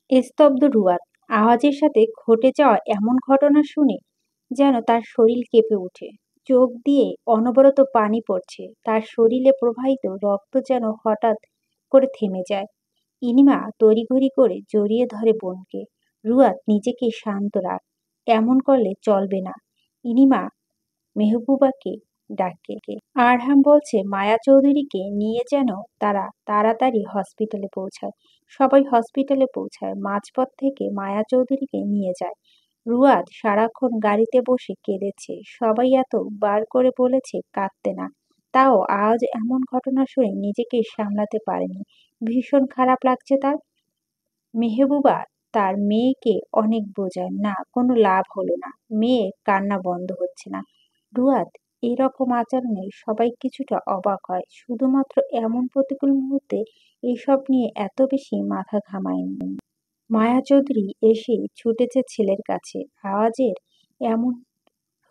স্তব্ধ রুয়াদ। আওয়াজের সাথে ঘটে যাওয়া এমন ঘটনা শুনে যেন তার শরীর কেঁপে ওঠে। চোখ দিয়ে অনবরত পানি পড়ছে, তার শরীরে প্রবাহিত রক্ত যেন হঠাৎ করে থেমে যায়। ইনিমা তড়িঘড়ি করে জড়িয়ে ধরে বোনকে। রুয়াদ, নিজেকে শান্ত রাখ, এমন করলে চলবে না। ইনিমা মেহবুবাকে ডাকে। আরহাম বলছে মায়া চৌধুরীকে নিয়ে যেন তারা তাড়াতাড়ি হসপিটালে পৌঁছায়। সবাই হসপিটালে পৌঁছায়, মাঝপথ থেকে মায়া চৌধুরীকে নিয়ে যায়। রুয়াদ সারাক্ষণ গাড়িতে বসে কেঁদেছে। সবাই এত বার করে বলেছে কাঁদতে না, তাও আজ এমন ঘটনা শুনে নিজেকে সামলাতে পারেনি। ভীষণ খারাপ লাগছে তার। মেহবুবা তার মেয়েকে অনেক বোঝায়, না কোনো লাভ হলো না, মেয়ে কান্না বন্ধ হচ্ছে না। রুয়াদ এরকম আচরণে সবাই কিছুটা অবাক হয়। শুধুমাত্র এমন প্রতিকূল মুহূর্তে এইসব নিয়ে এত বেশি মাথা ঘামায়নি। মায়া চৌধুরী এসে ছুটেছে ছেলের কাছে। আওয়াজের এমন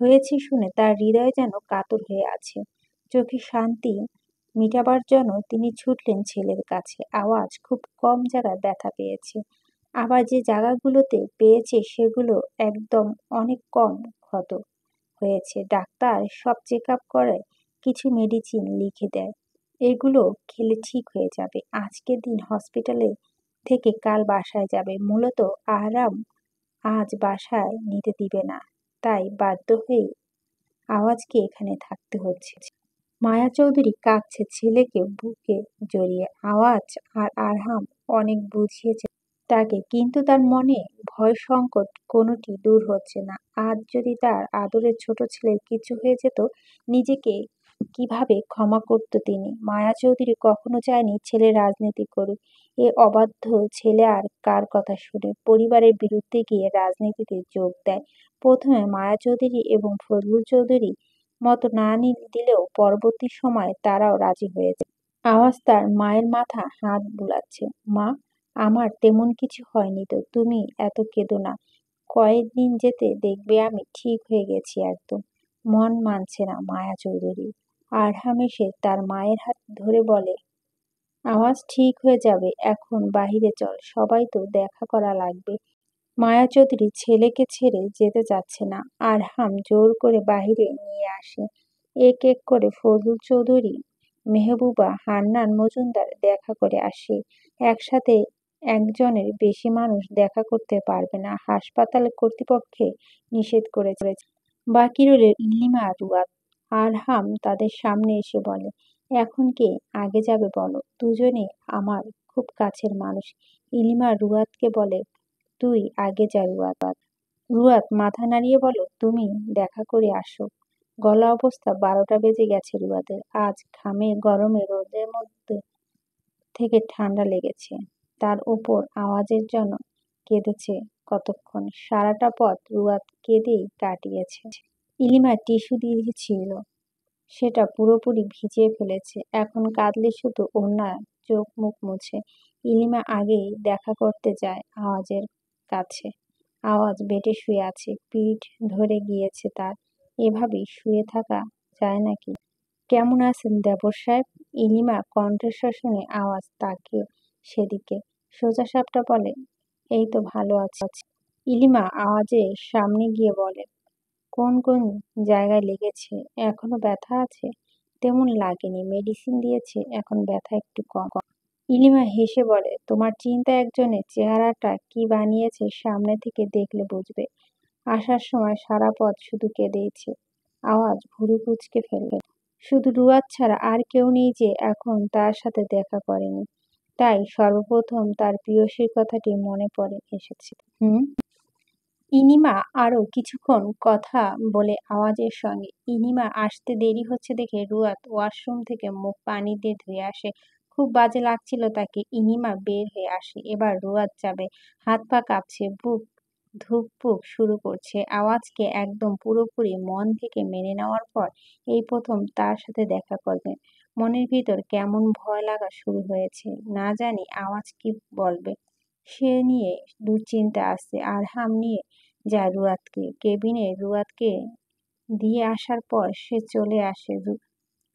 হয়েছে শুনে তার হৃদয় যেন কাতর হয়ে আছে। চোখে শান্তি মিটাবার জন্য তিনি ছুটলেন ছেলের কাছে। আওয়াজ খুব কম জায়গায় ব্যথা পেয়েছে, আবার যে জায়গাগুলোতে পেয়েছে সেগুলো একদম অনেক কম ক্ষত হয়েছে। ডাক্তার সব চেক আপ করে কিছু মেডিসিন লিখে দেয়, এগুলো খেলে ঠিক হয়ে যাবে। আজকের দিন হসপিটালে থেকে কাল বাসায় যাবে। মূলত আরাম আজ বাসায় নিতে দিবে না, তাই বাধ্য হয়ে আওয়াজকে এখানে থাকতে হচ্ছে। মায়া চৌধুরী কাঁদছে, ছেলেকে বুকে জড়িয়ে। আওয়াজ আর আরহাম অনেক বুঝিয়েছে তাকে, কিন্তু তার মনে ভয় সংকট কোনোটি দূর হচ্ছে না। আজ যদি তার আদরের ছোট ছেলের কিছু হয়ে যেত, নিজেকে কিভাবে ক্ষমা করত তিনি। মায়া চৌধুরী কখনো চায়নি ছেলে রাজনীতি করুক। এ অবাধ্য ছেলে আর কার কথা শুনে পরিবারের বিরুদ্ধে গিয়ে রাজনীতিতে যোগ দেয়। প্রথমে মায়া চৌধুরী এবং ফজলুল চৌধুরী মতো না দিলেও পরবর্তী সময়ে তারাও রাজি হয়েছে। আওয়াজ তার মায়ের মাথা হাত বুলাচ্ছে। মা, আমার তেমন কিছু হয়নি তো, তুমি এত কেঁদো না। কয়েকদিন যেতে দেখবে আমি ঠিক হয়ে গেছি একদম। মন মানছে না মায়া চৌধুরী। আরহাম এসে তার মায়ের হাত ধরে বলে, আওয়াজ ঠিক হয়ে যাবে, এখন বাহিরে চল, সবাই তো দেখা করা লাগবে। মায়া চৌধুরী ছেলেকে ছেড়ে যেতে চাচ্ছে না। আরহাম জোর করে বাহিরে নিয়ে আসে। এক এক করে ফজলুল চৌধুরী, মেহবুবা, হান্নান মজুমদার দেখা করে আসে। একসাথে একজনের বেশি মানুষ দেখা করতে পারবে না, হাসপাতাল কর্তৃপক্ষে নিষেধ করেছে। বাকি রইল ইলিমা আর রুয়াদ। আরহাম তাদের সামনে এসে বলে, এখন কে আগে যাবে বলো, দুজনে আমার খুব কাছের মানুষ। ইলিমা রুয়াদকে বলে, তুই আগে যা রুয়াদ। রুয়াদ মাথা নাড়িয়ে বলো, তুমি দেখা করে আসো। গলা অবস্থা 12টা বেজে গেছে রুয়াদের। আজ ঘামে গরমে রোদের মধ্যে থেকে ঠান্ডা লেগেছে। তার উপর আওয়াজের জন্য কেঁদেছে কতক্ষণ। সারাটা পথ রুয়াদ কেঁদেই কাটিয়েছে। ইলিমা টিস্যু দিয়েছিল, সেটা পুরোপুরি ভিজিয়ে ফেলেছে। এখন কাঁদলে শুধু ওড়নায় চোখ মুখ মুছে। ইলিমা আগেই দেখা করতে যায় আওয়াজের কাছে। আওয়াজ বেডে শুয়ে আছে, পিঠ ধরে গিয়েছে তার। এভাবেই শুয়ে থাকা যায় নাকি? কেমন আছেন দেবর সাহেব? ইলিমা কণ্ঠস্বর শুনে আওয়াজ তাকিয়ে সেদিকে। সোজা সাপটা বলে, এই তো ভালো আছি। ইলিমা আওয়াজের সামনে গিয়ে বলে, কোন কোন জায়গায় লেগেছে? এখনো ব্যথা আছে? তেমন লাগেনি, মেডিসিন দিয়েছে, এখন ব্যথা একটু কম। ইলিমা হেসে বলে, তোমার চিন্তা একজনের চেহারাটা কি বানিয়েছে সামনে থেকে দেখলে বুঝবে। আসার সময় সারা পথ শুধু কেঁদেইছে। আওয়াজ ভুরু কুঁচকে ফেলবে। শুধু রুয়াদ ছাড়া আর কেউ নেই যে এখন তার সাথে দেখা করেনি, তাই সর্বপ্রথম তার প্রিয়সীর কথাটি মনে পড়ে এসেছে। ইনিমা আরো কিছুক্ষণ কথা বলে আওয়াজের সঙ্গে। ইনিমা আসতে দেরি হচ্ছে দেখে রুয়াদ ওয়াশরুম থেকে মুখ পানি দিয়ে ধুয়ে আসে। খুব বাজে লাগছিল তাকে। ইনিমা বের হয়ে আসে। এবার রুয়াদ যাবে। হাত পা কাঁপছে, বুক ধুকপুক শুরু করছে। আওয়াজকে একদম পুরোপুরি মন থেকে মেনে নেওয়ার পর এই প্রথম তার সাথে দেখা করবে। মনের ভিতর কেমন ভয় লাগা শুরু হয়েছে। না জানি আওয়াজ কি বলবে, সে নিয়ে দুশ্চিন্তা আসছে। আরহাম নিয়ে যায় রুয়াদকে কেবিনে। রুয়াদকে দিয়ে আসার পর সে চলে আসে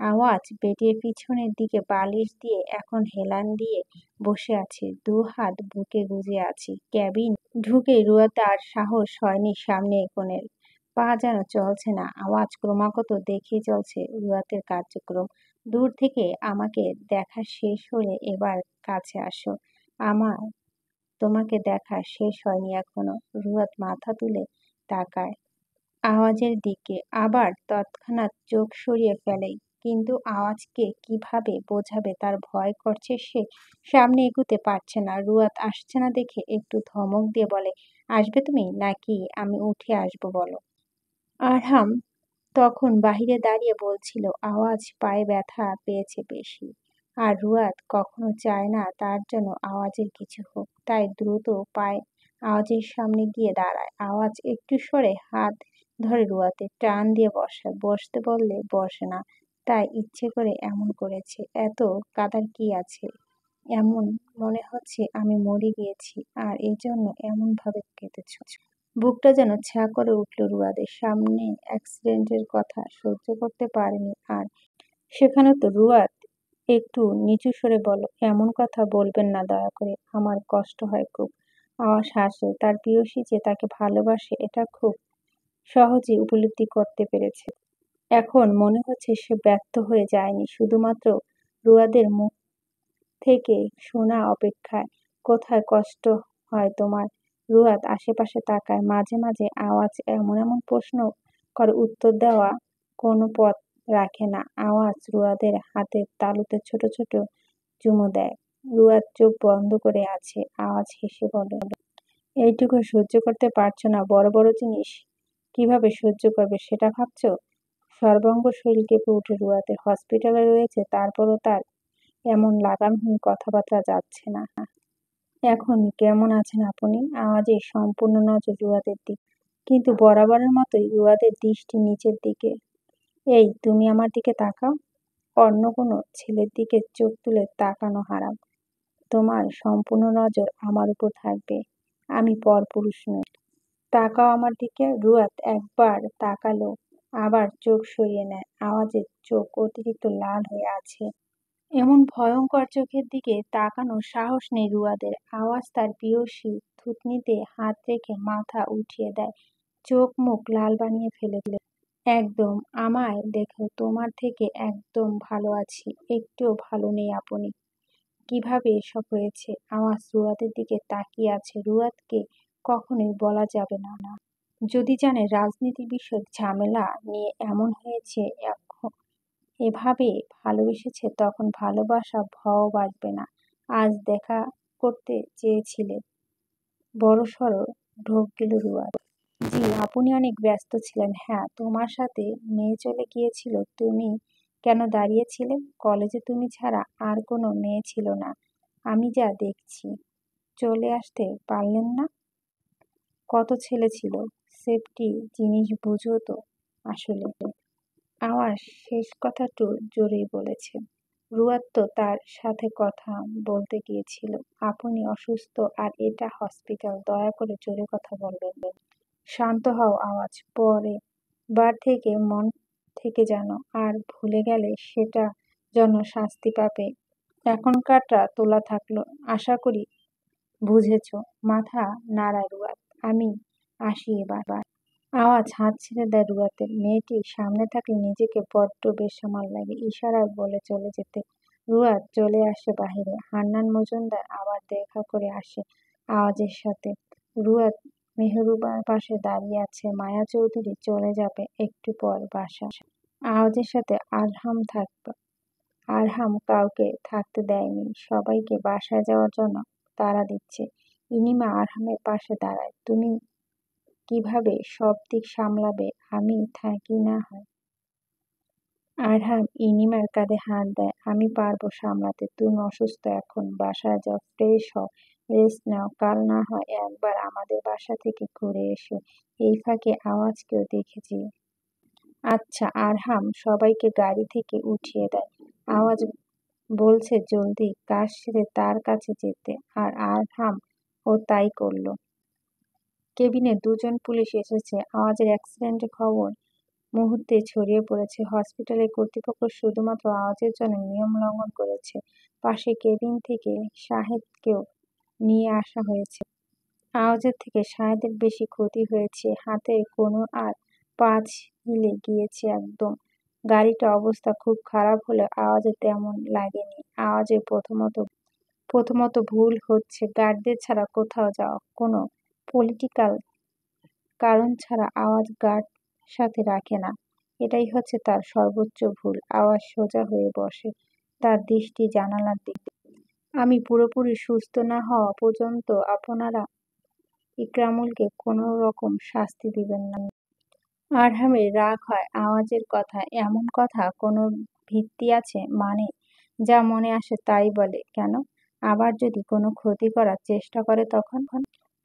আওয়াজ বেডের পিছনের দিকে বালিশ দিয়ে এখন হেলান দিয়ে বসে আছে, দু হাত বুকে গুজে আছে। ক্যাবিন ঢুকে রুয়াতে আর সাহস হয়নি সামনে এগোনের। পা যেন চলছে না। আওয়াজ ক্রমাগত দেখেই চলছে রুয়াতের কার্যক্রম। দূর থেকে আমাকে দেখা শেষ হলে এবার কাছে আসো। আমার তোমাকে দেখা শেষ হয়নি এখনো। রুয়াত মাথা তুলে তাকায় আওয়াজের দিকে, আবার তৎক্ষণাৎ চোখ সরিয়ে ফেলে। কিন্তু আওয়াজকে কিভাবে বোঝাবে তার ভয় করছে সে। সামনে এগুতে পারছে না। রুয়াত আসছে না দেখে একটু ধমক দিয়ে বলে, আসবে তুমি নাকি আমি উঠে আসবো বলো? আরহাম তখন বাহিরে দাঁড়িয়ে বলছিল আওয়াজ পায়ে ব্যথা পেয়েছে বেশি। আর রুয়াত কখনো চায় না তার জন্য আওয়াজের কিছু হোক, তাই দ্রুত পায়ে আওয়াজের সামনে গিয়ে দাঁড়ায়। আওয়াজ একটু সরে হাত ধরে রুয়াতে টান দিয়ে বসায়। বসতে বললে বসে না, তাই ইচ্ছে করে এমন করেছে। এত কাদার কি আছে? এমন মনে হচ্ছে আমি মরে গিয়েছি আর এই জন্য এমন ভাবে কেঁদেছ। বুকটা যেন ছা করে উঠল রুয়াদের। সামনে অ্যাক্সিডেন্টের কথা সহ্য করতে পারেনি আর সেখানে তো রুয়াদ। একটু নিচু স্বরে বলো, এমন কথা বলবেন না দয়া করে, আমার কষ্ট হয় খুব। আওয়াজ হাসে। তার প্রিয়সী যে তাকে ভালোবাসে এটা খুব সহজে উপলব্ধি করতে পেরেছে। এখন মনে হচ্ছে সে ব্যর্থ হয়ে যায়নি, শুধুমাত্র রুয়াদের মুখ থেকে শোনা অপেক্ষায়। কোথায় কষ্ট হয় তোমার? রুয়াদ আশেপাশে তাকায়। মাঝে মাঝে আওয়াজ এমন এমন প্রশ্ন করে উত্তর দেওয়া কোনো পথ রাখে না। আওয়াজ রুয়াদের হাতের তালুতে ছোট ছোট চুমু দেয়। রুয়াদ চোখ বন্ধ করে আছে। আওয়াজ হেসে বলে, এইটুকু সহ্য করতে পারছো না? বড় বড় জিনিস কিভাবে সহ্য করবে সেটা ভাবছো? সর্বাঙ্গ শরীর কেঁপে উঠে রুয়াদের। হসপিটালে রয়েছে, তারপরও তার এমন লাগামহীন কথাবার্তা যাচ্ছে না। এখন কেমন আছেন আপনি? আওয়াজের সম্পূর্ণ নজর রুয়াদের দিকে, কিন্তু বরাবরের মতোই রুয়াদের দৃষ্টি নিচের দিকে। এই তুমি আমার দিকে তাকাও। অন্য কোনো ছেলের দিকে চোখ তুলে তাকানো হারাম। তোমার সম্পূর্ণ নজর আমার উপর থাকবে। আমি পরপুরুষ নই। তাকাও আমার দিকে। রুয়াত একবার তাকালো, আবার চোখ সরিয়ে নেয়। আওয়াজের চোখ অতিরিক্ত লাল হয়ে আছে। এমন ভয়ঙ্কর চোখের দিকে তাকানোর সাহস নেই রুয়াদের। আওয়াজ তার প্রিয়সী থুতনিতে হাত রেখে মাথা উঠিয়ে দেয়, চোখ মুখ লাল বানিয়ে ফেলে। একদম আমায় দেখো, তোমার থেকে একদম ভালো আছি, একটুও ভালো নেই আপনি। কিভাবে এসব হয়েছে? আওয়াজ রুয়াদের দিকে তাকিয়ে আছে। রুয়াদকে কখনোই বলা যাবে না, যদি জানে রাজনীতি বিষয়ক ঝামেলা নিয়ে এমন হয়েছে। এভাবে ভালোবেসেছে তখন ভালোবাসা ভও বাসবে না। আজ দেখা করতে চেয়েছিলে। বড়সড় ঢোক গেল রুয়াদ। জি, আপনি অনেক ব্যস্ত ছিলেন। হ্যাঁ, তোমার সাথে মেয়ে চলে গিয়েছিল। তুমি কেন দাঁড়িয়েছিলে? কলেজে তুমি ছাড়া আর কোনো মেয়ে ছিল না, আমি যা দেখছি। চলে আসতে পারলেন না? কত ছেলে ছিল। সেফটি জিনিস বুঝো তো আসলে। আমার শেষ কথাটু জোরেই বলেছে। রুয়াদ তো তার সাথে কথা বলতে গিয়েছিল। আপনি অসুস্থ আর এটা হসপিটাল, দয়া করে জোরে কথা বলবেন। শান্ত হও আওয়াজ, পরে বার থেকে মন থেকে জানো, আর ভুলে গেলে সেটা জন্য শাস্তি পাবে। এখনকারটা তোলা থাকলো। আশা করি বুঝেছ। মাথা নাড়ায় রুয়াদ। আমি আসি এবার। আওয়াজ হাত ছেড়ে দেয় রুয়াতের। মেয়েটি সামনে থাকলে নিজেকে বড্ড বেসামাল লাগে। ইশারায় বলে চলে যেতে। রুয়াদ চলে আসে বাহিরে। হান্নান মজুমদার আবার দেখা করে আসে আওয়াজের সাথে। রুয়াদ মেহরুবার পাশে দাঁড়িয়ে আছে। মায়া চৌধুরী চলে যাবে একটু পর বাসা। আওয়াজের সাথে আরহাম থাকবে। আরহাম কাউকে থাকতে দেয়নি, সবাইকে বাসায় যাওয়ার জন্য তাড়া দিচ্ছে। ইনিমা আরহামের পাশে দাঁড়ায়। তুমি কিভাবে সব দিক সামলাবে? আমি থাকি না হয়। আরহাম ইনিমার কাঁধে হাত দেয়। আমি পারবো সামলাতে। তুমি অসুস্থ, এখন বাসায় যাও, ফ্রেশ হও, রেস্ট নাও। কাল না হয় একবার আমাদের বাসা থেকে ঘুরে এসো। এই ফাঁকে আওয়াজকেও দেখেছি। আচ্ছা। আরহাম সবাইকে গাড়ি থেকে উঠিয়ে দেয়। আওয়াজ বলছে জলদি কাজ সেরে তার কাছে যেতে, আর আরহাম ও তাই করলো। কেবিনে দুজন পুলিশ এসেছে। আওয়াজের অ্যাক্সিডেন্টের খবর মুহূর্তে ছড়িয়ে পড়েছে। হসপিটালের কর্তৃপক্ষ শুধুমাত্র আওয়াজের জন্য নিয়ম লঙ্ঘন করেছে। পাশে কেবিন থেকে শাহেদকেও নিয়ে আসা হয়েছে। আওয়াজের থেকে শাহেদের বেশি ক্ষতি হয়েছে। হাতের কনুই আর পা ছিলে গিয়েছে একদম। গাড়িটার অবস্থা খুব খারাপ হলেও আওয়াজে তেমন লাগেনি। আওয়াজের প্রথমত ভুল হচ্ছে গার্ডদের ছাড়া কোথাও যাওয়া। কোনো পলিটিক্যাল কারণ ছাড়া আওয়াজ গার্ড সাথে রাখে না। এটাই হচ্ছে তার সর্বোচ্চ ভুল। আওয়াজ সোজা হয়ে বসে, তার দৃষ্টি জানালার দিকে। আমি পুরোপুরি সুস্থ না হওয়া পর্যন্ত আপনারা ইকরামুলকে কোনো রকম শাস্তি দিবেন না। আরহামের রাগ হয় আওয়াজের কথায়। এমন কথা কোনো ভিত্তি আছে? মানে, যা মনে আসে তাই বলে। কেন? আবার যদি কোনো ক্ষতি করার চেষ্টা করে তখন?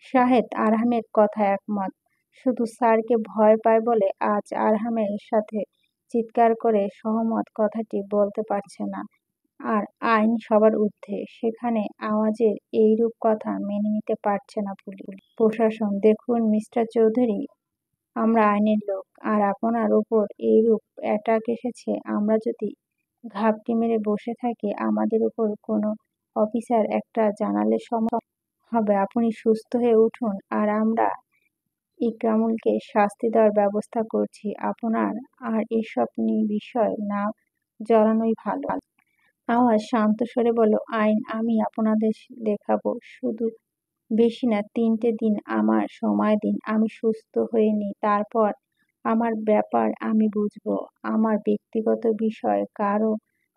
শাহেদ আরহামের কথায় একমত। শুধু স্যারকে ভয় পায় বলে আজ আরহামের সাথে চিৎকার করে সহমত কথাটি বলতে পারছে না। আর আইন সবার ঊর্ধ্বে, সেখানে আওয়াজের এইরূপ কথা মেনে নিতে পারছে না পুলিশ প্রশাসন। দেখুন মিস্টার চৌধুরী, আমরা আইনের লোক, আর আপনার ওপর এইরূপ অ্যাটাক এসেছে। আমরা যদি ঘাপটি মেরে বসে থাকি, আমাদের উপর কোনো অফিসার একটা জানালে সমস্যা হবে। আপনি সুস্থ হয়ে উঠুন, আর আমরা ইকরামুলকে শাস্তি দেওয়ার ব্যবস্থা করছি। আপনার আর এসব বিষয় না জড়ানোই ভালো। আওয়াজ শান্ত স্বরে বলল, আইন আমি আপনাদের দেখাবো। শুধু বেশি না, 3টে দিন আমার সময় দিন। আমি সুস্থ হয়ে নিই, তারপর আমার ব্যাপার আমি বুঝবো। আমার ব্যক্তিগত বিষয় কারো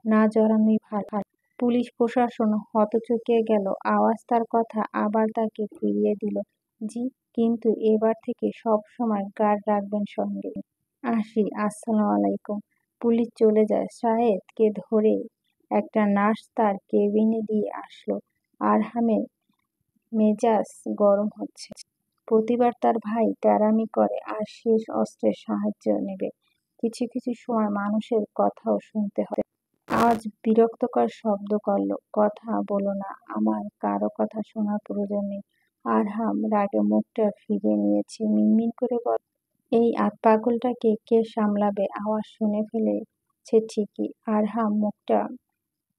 না জড়ানোই ভালো। পুলিশ প্রশাসন হকচকিয়ে গেল। আওয়াজ তার কথা আবার তাকে ফিরিয়ে দিল। জি, কিন্তু এবার থেকে সব সময় গার্ড রাখবেন সঙ্গে। আসি, আসসালামু আলাইকুম। পুলিশ চলে যায়। শাহেদকে ধরে একটা নার্স তার কেবিনে দিয়ে আসলো। আরহামের মেজাজ গরম হচ্ছে। প্রতিবার তার ভাই তেড়ামি করে আর শেষ অস্ত্রের সাহায্য নেবে। কিছু কিছু সময় মানুষের কথাও শুনতে হয়। আজ বিরক্তকর শব্দ করল, কথা বলো না, আমার কারো কথা শোনার প্রয়োজন নেই। আরহাম রাগে মুখটা ফিরিয়ে নিয়েছে। মিনমিন করে বল, এই পাগলটাকে কে সামলাবে? আওয়াজ শুনে ফেলেছে ঠিকই। আরহাম মুখটা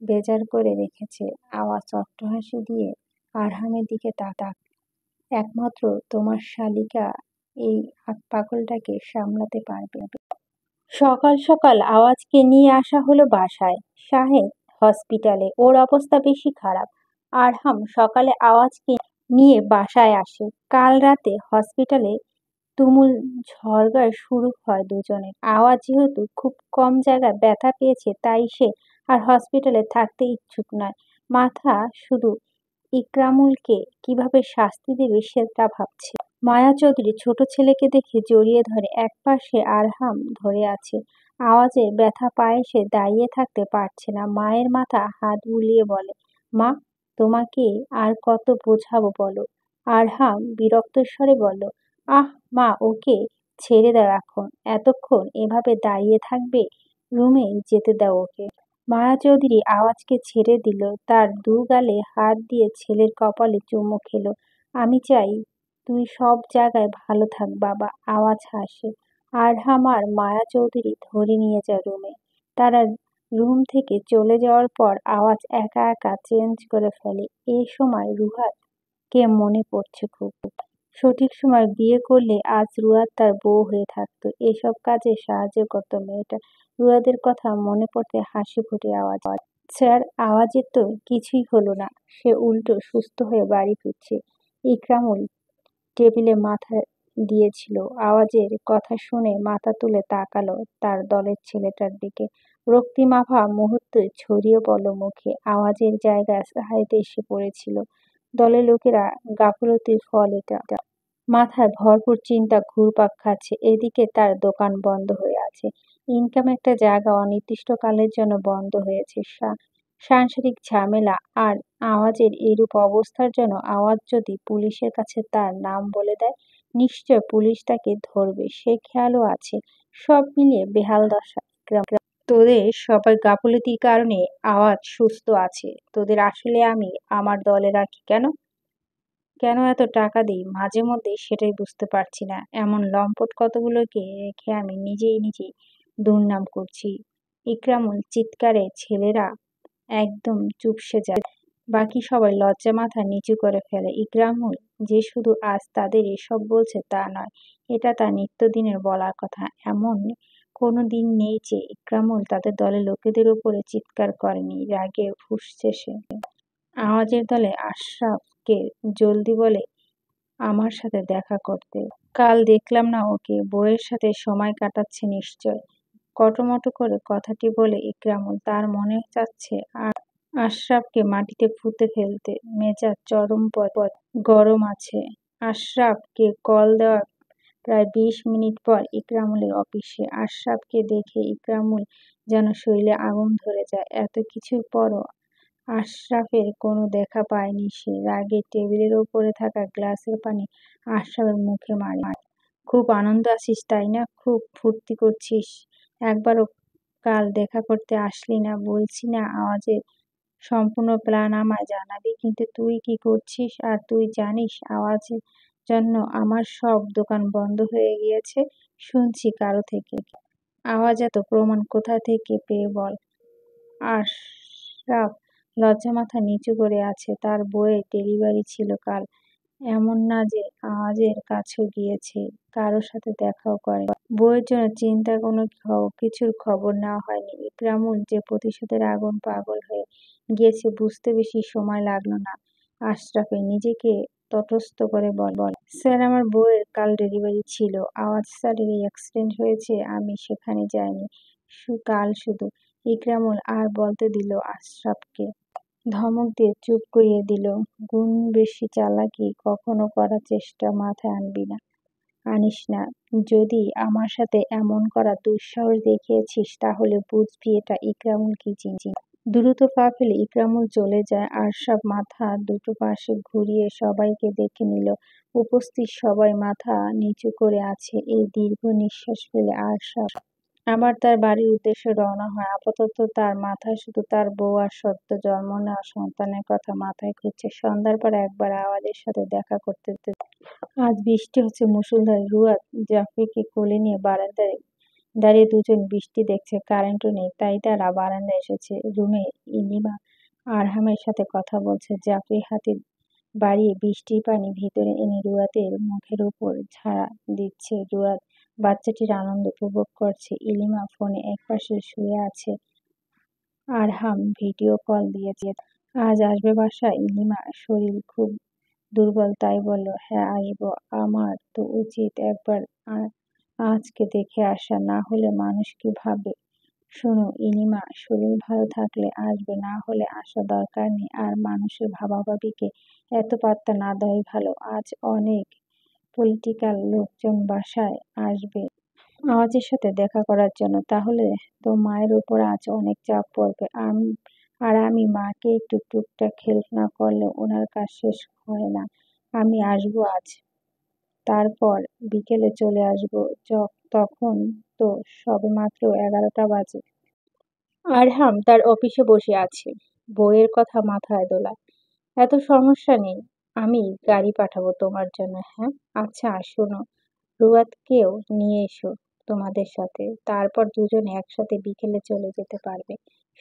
বেজার করে রেখেছে। আওয়াজ অট্টহাসি দিয়ে আরহামের দিকে তাক। একমাত্র তোমার শালিকা এই পাগলটাকে সামলাতে পারবে। সকাল সকাল আওয়াজকে নিয়ে আসা হলো বাসায়। শাহেদ হসপিটালে, ওর অবস্থা বেশি খারাপ। আরহাম সকালে আওয়াজকে নিয়ে বাসায় আসে। কাল রাতে হসপিটালে তুমুল ঝগড়া শুরু হয় দুজনের। আওয়াজ যেহেতু খুব কম জায়গায় ব্যথা পেয়েছে, তাই সে আর হসপিটালে থাকতে ইচ্ছুক নয়। মাথা শুধু ইকরামুলকে কিভাবে শাস্তি দেবে সেটা ভাবছে। মায়া চৌধুরী ছোট ছেলেকে দেখে জড়িয়ে ধরে। একপাশে আরহাম ধরে আছে। আওয়াজের ব্যথা পায়ে সে দাঁড়িয়ে থাকতে পারছে না। মায়ের মাথা হাত বুলিয়ে বলে, মা, তোমাকে আর কত বোঝাবো বলো? আরহাম বিরক্ত স্বরে বলল, আহ মা, ওকে ছেড়ে দাও এখন। এতক্ষণ এভাবে দাঁড়িয়ে থাকবে? রুমে যেতে দাও ওকে। মায়া চৌধুরী আওয়াজকে ছেড়ে দিল। তার দু গালে হাত দিয়ে ছেলের কপালে চুমু খেলো। আমি চাই তুই সব জায়গায় ভালো থাক বাবা। আওয়াজ হাসে। আরহাম আর মায়া চৌধুরী ধরে নিয়ে যায় রুমে। তারা রুম থেকে চলে যাওয়ার পর আওয়াজ একা একা চেঞ্জ করে ফেলে। এই সময় রুহাতকে মনে পড়ছে খুব। সঠিক সময় বিয়ে করলে আজ রুহাত তার বউ হয়ে থাকতো। এসব কাজে সাহায্য করতো মেয়েটা। রুহাতের কথা মনে পড়তে হাসি ফোটে আওয়াজ। স্যার, আওয়াজের তো কিছুই হলো না, সে উল্টো সুস্থ হয়ে বাড়ি ফিরছে। ইকরামুল টেবিলে মাথা দিয়েছিল। আওয়াজের কথা শুনে মাথা তুলে তাকালো তার দলের ছেলেটার দিকে। রক্তিমাভা মুহূর্তে ছড়িয়ে পড়ল মুখে। আওয়াজের জায়গায় সাহিত্য এসে পড়েছিল। দলের লোকেরা গাফিলতির ফল এটা। মাথায় ভরপুর চিন্তা ঘুরপাক খাচ্ছে। এদিকে তার দোকান বন্ধ হয়ে আছে। ইনকাম একটা জায়গা অনির্দিষ্টকালের জন্য বন্ধ হয়েছে। সাংসারিক ঝামেলা আর আওয়াজের এইরূপ অবস্থার জন্য আওয়াজ যদি পুলিশের কাছে তার নাম বলে দেয়, নিশ্চয় পুলিশ তাকে ধরবে, সে খেয়ালও আছে। সব মিলিয়ে বেহাল দশা। তোদের সবার গাফিলতির কারণে আওয়াজ সুস্থ আছে। তোদের আসলে আমি আমার দলে রাখি কেন? কেন এত টাকা দিই মাঝে মধ্যে সেটাই বুঝতে পারছি না। এমন লম্পট কতগুলোকে রেখে আমি নিজেই দুর্নাম করছি। ইকরামুল চিৎকারে ছেলেরা একদম চুপসে যায়। বাকি সবাই লজ্জা মাথা নিচু করে ফেলে। ইকরামুল যে শুধু আজ তাদের এসব বলছে তা নয়, এটা তার নিত্যদিনের বলার কথা। এমন কোনো দিন নেই যে ইকরামুল তাদের দলের লোকেদের উপরে চিৎকার করেনি। রাগে ফুঁসছে সে। আওয়াজের দলে আশরাফকে জলদি বলে আমার সাথে দেখা করতে। কাল দেখলাম না ওকে, বউয়ের সাথে সময় কাটাচ্ছে নিশ্চয়। কটমট করে কথাটি বলে ইকরামুল তার মনে চাচ্ছে আর আশরাফকে মাটিতে পুঁতে ফেলতে। মেজাজ চরম গরম আছে। আশরাফকে কল দেওয়ার প্রায় ২০ মিনিট পর ইকরামুলের অফিসে। আশরাফকে দেখে ইকরামুল যেন শরীরে আগুন ধরে যায়। এত কিছুর পরও আশরাফের কোনো দেখা পায়নি সে। রাগে টেবিলের ওপরে থাকা গ্লাসের পানি আশরাফের মুখে মারে। খুব আনন্দ আছিস তাই না? খুব ফুর্তি করছিস? একবারও কাল দেখা করতে আসলি না? বলছি না আওয়াজের সম্পূর্ণ প্ল্যান আমায় জানাবি, কিন্তু তুই কি করছিস? আর তুই জানিস আওয়াজের জন্য আমার সব দোকান বন্ধ হয়ে গিয়েছে? শুনছি কারো থেকে। আওয়াজ এত প্রমাণ কোথা থেকে পেয়ে বল? আশরাফ লজ্জা মাথা নিচু করে আছে। তার বইয়ের ডেলিভারি ছিল কাল। এমন না যে আওয়াজের কাছেও গিয়েছে, কারোর সাথে দেখাও করে। বইয়ের জন্য চিন্তার কোনো কিছুর খবর নেওয়া হয়নি। ইকরামুল যে প্রতিশোধের আগুন পাগল হয়ে গিয়েছে বুঝতে বেশি সময় লাগলো না আশরাফের। নিজেকে তটস্থ করে বল, স্যার আমার বইয়ের কাল ডেলিভারি ছিল। আওয়াজ স্যারের অ্যাক্সিডেন্ট হয়েছে, আমি সেখানে যাইনি কাল শুধু। ইকরামুল আর বলতে দিল আশরাফকে ধমক দিয়ে চুপ করিয়ে দিল। গুণ বেশি চালাকি কখনো করার চেষ্টা মাথায় আনিস না। যদি আমার সাথে এমন করার দুঃসাহস দেখিয়েছিস তাহলে বুঝবি এটা ইকরামুল কি জিনিস। দ্রুত পা ফেলে ইকরামুল চলে যায়। আশরাফ মাথা দুটো পাশে ঘুরিয়ে সবাইকে দেখে নিল। উপস্থিত সবাই মাথা নিচু করে আছে। এই দীর্ঘ নিঃশ্বাস ফেলে আশরাফ আবার তার বাড়ির উদ্দেশ্যে রওনা হয়। আপাতত তার মাথায় শুধু তার বউ আর সদ্য জন্ম নেওয়া সন্তানের কথা মাথায় ঘুরছে। সন্ধ্যার পর একবার আওয়াজের সাথে দেখা করতে। আজ বৃষ্টি হচ্ছে মুষলধারে। রুয়াদ জাফরিকে কোলে নিয়ে বারান্দায় দাঁড়িয়ে দুজন বৃষ্টি দেখছে। কারেন্টও নেই, তাই তারা বারান্দায় এসেছে। রুমে ইলিমা আরহামের সাথে কথা বলছে। জাফরি হাতে বাড়িয়ে বৃষ্টির পানি ভিতরে এনে রুয়াদের মুখের উপর ঝাড়া দিচ্ছে। রুয়াদ বাচ্চাটির আনন্দ উপভোগ করছে। ইলিমা ফোনে একপাশে শুয়ে আছে। আরহাম ভিডিও কল দিয়েছে। আজ আসবে বাসায়? ইলিমা শরীর খুব দুর্বল, তাই বলল হ্যাঁ আসবো। আমার তো উচিত একবার আজকে দেখে আসা, না হলে মানুষ কি ভাববে। শোনো ইলিমা, শরীর ভালো থাকলে আসবে, না হলে আসা দরকার নেই। আর মানুষের ভাবাভাবিকে এত পাত্তা না দেওয়াই ভালো। আজ অনেক পলিটিক্যাল লোকজন বাসায় আসবে আওয়াজের সাথে দেখা করার জন্য। তাহলে তো মায়ের উপর আজ অনেক চাপ পড়বে। আর আমি মাকে একটু টুকটাক হেল্প না করলে ওনার কাজ শেষ হয় না। আমি আসবো আজ, তারপর বিকেলে চলে আসবো। তখন তো সবেমাত্র 11টা বাজে। আরহাম তার অফিসে বসে আছে, বইয়ের কথা মাথায় দোলা। এত সমস্যা নেই, আমি গাড়ি পাঠাবো তোমার জন্য। হ্যাঁ আচ্ছা, শোনো রুয়াদকেও নিয়ে এসো তোমাদের সাথে, তারপর দুজনে একসাথে বিকেলে চলে যেতে পারবে।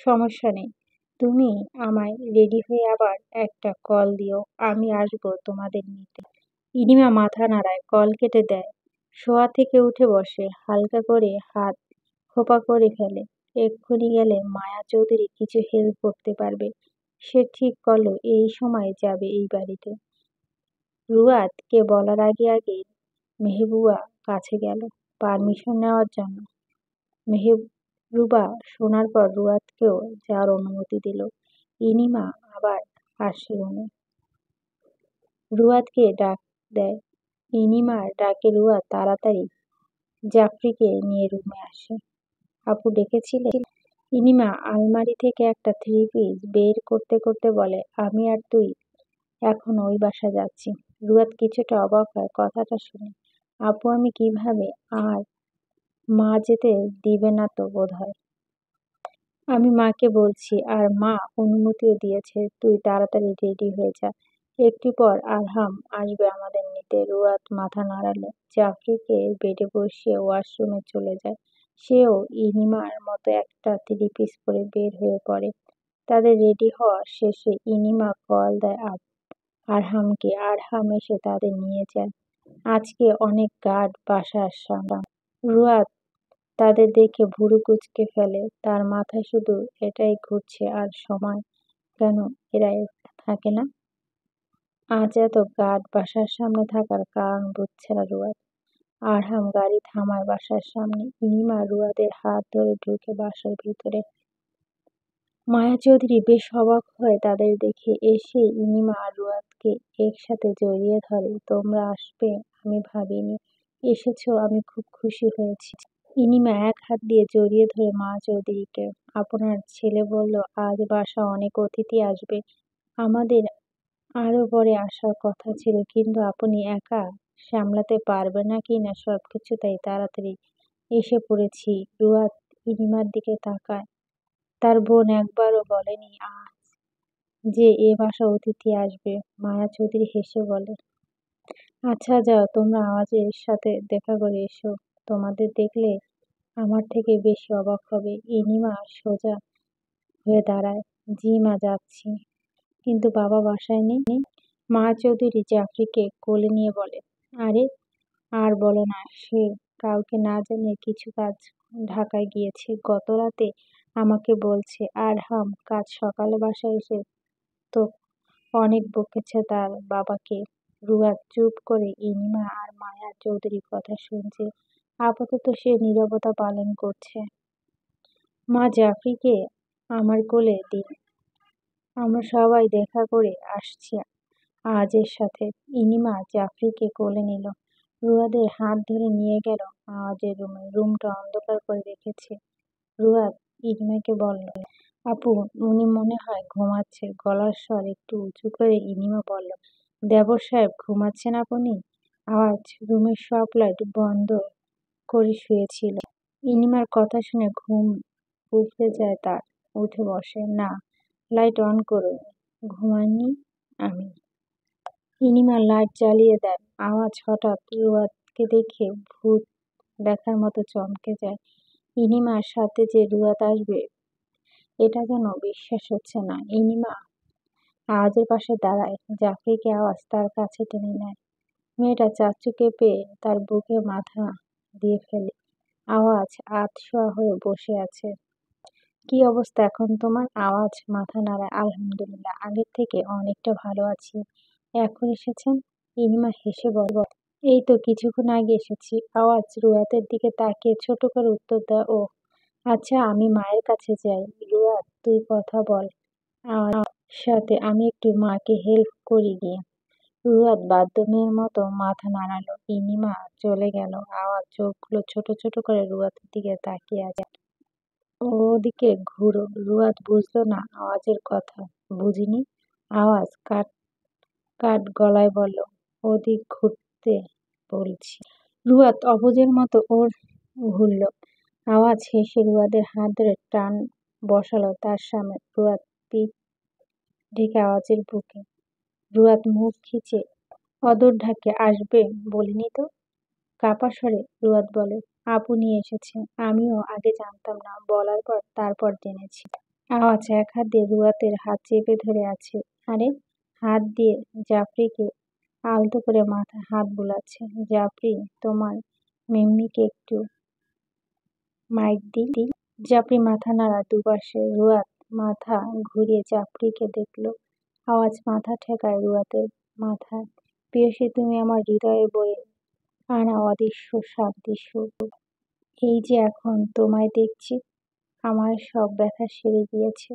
সমস্যা নেই, তুমি আমায় রেডি হয়ে আবার একটা কল দিও, আমি আসবো তোমাদের নিতে। ইনিমা মাথা নাড়ায়, কল কেটে দেয়। শোয়া থেকে উঠে বসে, হালকা করে হাত খোপা করে ফেলে। এক্ষুনি গেলে মায়া চৌধুরী কিছু হেল্প করতে পারবে। সে ঠিক করলো এই সময় যাবে এই বাড়িতে। রুয়াদকে বলার আগে মেহবুবা কাছে গেল পারমিশন নেওয়ার জন্য। মেহবুবা শোনার পর রুয়াদকেও যাওয়ার অনুমতি দিল। ইনিমা আবার আসে রুমে, রুয়াদকে ডাক দেয়। ইনিমার ডাকে রুয়াদ তাড়াতাড়ি জাফরিকে নিয়ে রুমে আসে। আপু ডেকেছিলে? ইনিমা আলমারি থেকে একটা 3 পিস বের করতে করতে বলে, আমি আর তুই এখন ওই বাসা যাচ্ছি। রুয়াদ কিছুটা অবাক হয় কথাটা শুনে। আপু আমি কিভাবে? আর মা যেতে দিবে না তো বোধহয়। আমি মাকে বলছি, আর মা অনুমতিও দিয়েছে। তুই তাড়াতাড়ি রেডি হয়ে যা। একটু পর আরহাম আসবে আমাদের নিতে। রুয়াদ মাথা নাড়ালো। জাফরিকে বেডে বসিয়ে ওয়াশরুমে চলে যায়। সেও ইনিমার মতো একটা থ্রি পিস পরে বের হয়ে পড়ে। তাদের রেডি হওয়া শেষে ইনিমা কল দেয় আরহামকে। আরহাম এসে তাদের নিয়ে যায়। আজকে অনেক গার্ড বাসার সামনে। রুয়াদ তাদের দেখে ভুরু কুঁচকে ফেলে। তার মাথায় শুধু এটাই ঘুরছে, আর সময় কেন এরা থাকে না। আজ এত গার্ড বাসার সামনে থাকার কারণ বুঝছে না রুয়াদ। আরহাম গাড়ি থামায় বাসার সামনে। ইনিমা রুয়াদের হাত ধরে ঢুকে বাসার ভিতরে। মায়া চৌধুরী বেশ অবাক হয় তাদের দেখে। এসে ইনিমা আর রুয়াদকে একসাথে জড়িয়ে ধরে। তোমরা আসবে আমি ভাবিনি, এসেছো আমি খুব খুশি হয়েছি। ইনিমা এক হাত দিয়ে জড়িয়ে ধরে মায়া চৌধুরীকে। আপনার ছেলে বলল আজ বাসা অনেক অতিথি আসবে, আমাদের আরো পরে আসার কথা ছিল, কিন্তু আপনি একা সামলাতে পারবেন না কিনা সবকিছু, তাই তাড়াতাড়ি এসে পড়েছি। রুয়াদ ইনিমার দিকে তাকায়। তার বোন একবারও বলেনি আজ যে এ বাসা অতিথি আসবে। মায়া চৌধুরী হেসে বলে, আচ্ছা যাও, তোমরা আওয়াজের সাথে দেখা করে এসো। তোমাদের দেখলে আমার থেকে বেশি অবাক হবে। ইনিমা সোজা হয়ে দাঁড়ায়। জি মা, যাচ্ছি। কিন্তু বাবা বাসায় নেই। মায়া চৌধুরী জাফরিকে কোলে নিয়ে বলে, আরে আর বলো না, সে কাউকে না জানিয়ে কিছু কাজ ঢাকায় গিয়েছে। গত রাতে আমাকে বলছে। আরহাম কাজ সকালে বাসায় এসে তো অনেক বকেছে তার বাবাকে। রুয়াদ চুপ করে ইনিমা আর মায়া চৌধুরীর কথা শুনছে। আপাতত সে নীরবতা পালন করছে। মা, জাফরিকে আমার কোলে দিন, আমরা সবাই দেখা করে আসছি আওয়াজের সাথে। ইনিমা জাফরিকে কোলে নিল। রুয়াদের হাত ধরে নিয়ে গেল আওয়াজের রুমে। রুমটা অন্ধকার করে রেখেছে। রুয়াদ ইনিমাকে বলল, আপু, উনি মনে হয় ঘুমাচ্ছে। গলার স্বর একটু উঁচু করে ইনিমা বলল, দেবর সাহেব ঘুমাচ্ছেন আপনি? আওয়াজ রুমের সব লাইট বন্ধ করে শুয়েছিল। ইনিমার কথা শুনে ঘুম উঠে যায় তার। উঠে বসে। না, লাইট অন করুন, ঘুমাইনি আমি। ইনিমা লাইট জ্বালিয়ে দেয়। আওয়াজ হঠাৎ রুয়াদকে দেখে ভূত দেখার মতো চমকে যায়। ইনিমার সাথে যে রুয়াদ আসবে এটা যেন বিশ্বাস হচ্ছে না। ইনিমা আওয়াজের পাশে দাঁড়ায়। জাফরিকে আওয়াজ তার কাছে টেনে নেয়। মেয়েটা চাচ্চুকে পেয়ে তার বুকে মাথা দিয়ে ফেলে। আওয়াজ আধশোয়া হয়ে বসে আছে। কি অবস্থা এখন তোমার? আওয়াজ মাথা নাড়ায়। আলহামদুলিল্লাহ, আগের থেকে অনেকটা ভালো আছি। এখন এসেছেন? ইনিমা হেসে বলল, এই তো কিছুক্ষণ আগে এসেছি। আওয়াজ রুয়াদের দিকে তাকিয়ে ছোট করে উত্তর দেয়, ও আচ্ছা, আমি মায়ের কাছে যাই। রুয়াদ, তুই কথা বল আমার সাথে, আমি একটু মাকে হেল্প করি গিয়ে। রুয়াদ বাধ্য মেয়ের মতো মাথা নাড়ালো। ইনিমা চলে গেল। আওয়াজ চোখগুলো ছোট ছোট করে রুয়াদের দিকে তাকিয়ে আছে। ওদিকে ঘুরো। রুয়াদ বুঝলো না আওয়াজের কথা। বুঝিনি। আওয়াজ কাট কাট গলায় বলল, ওদিক ঘুরতে বলছি। রুয়াদ অবুঝের মতো ওর ঘুরল। আওয়াজ হেসে রুয়াদের হাত ধরে টান বসালো তার সামনে। রুয়াদ পিঠ ঢেকে আওয়াজের বুকে। রুয়াদ মুখ খিচে অদর ঢাকে, আসবে বলিনি তো। কাপা স্বরে রুয়াদ বলে, আপু নিয়ে এসেছে, আমিও আগে জানতাম না, বলার পর তারপর জেনেছি। আওয়াজ এক হাত দিয়ে রুয়াদের হাত চেপে ধরে আছে। আরে হাত দিয়ে জাফরিকে আলতো করে মাথায় হাত বুলাচ্ছে। জাফরি, তোমার মিম্মিকে একটু মাইক দি। জাফরি মাথা নাড়া দুপাশে। রুয়াদ মাথা ঘুরিয়ে জাফরিকে দেখলো। আওয়াজ মাথা ঠেকায় রুয়াদের মাথায়। প্রিয়সী, তুমি আমার হৃদয়ে বয়ে আনা অদৃশ্য সাদৃশ্য। এই যে এখন তোমায় দেখছি, আমার সব ব্যথা সেরে গিয়েছে।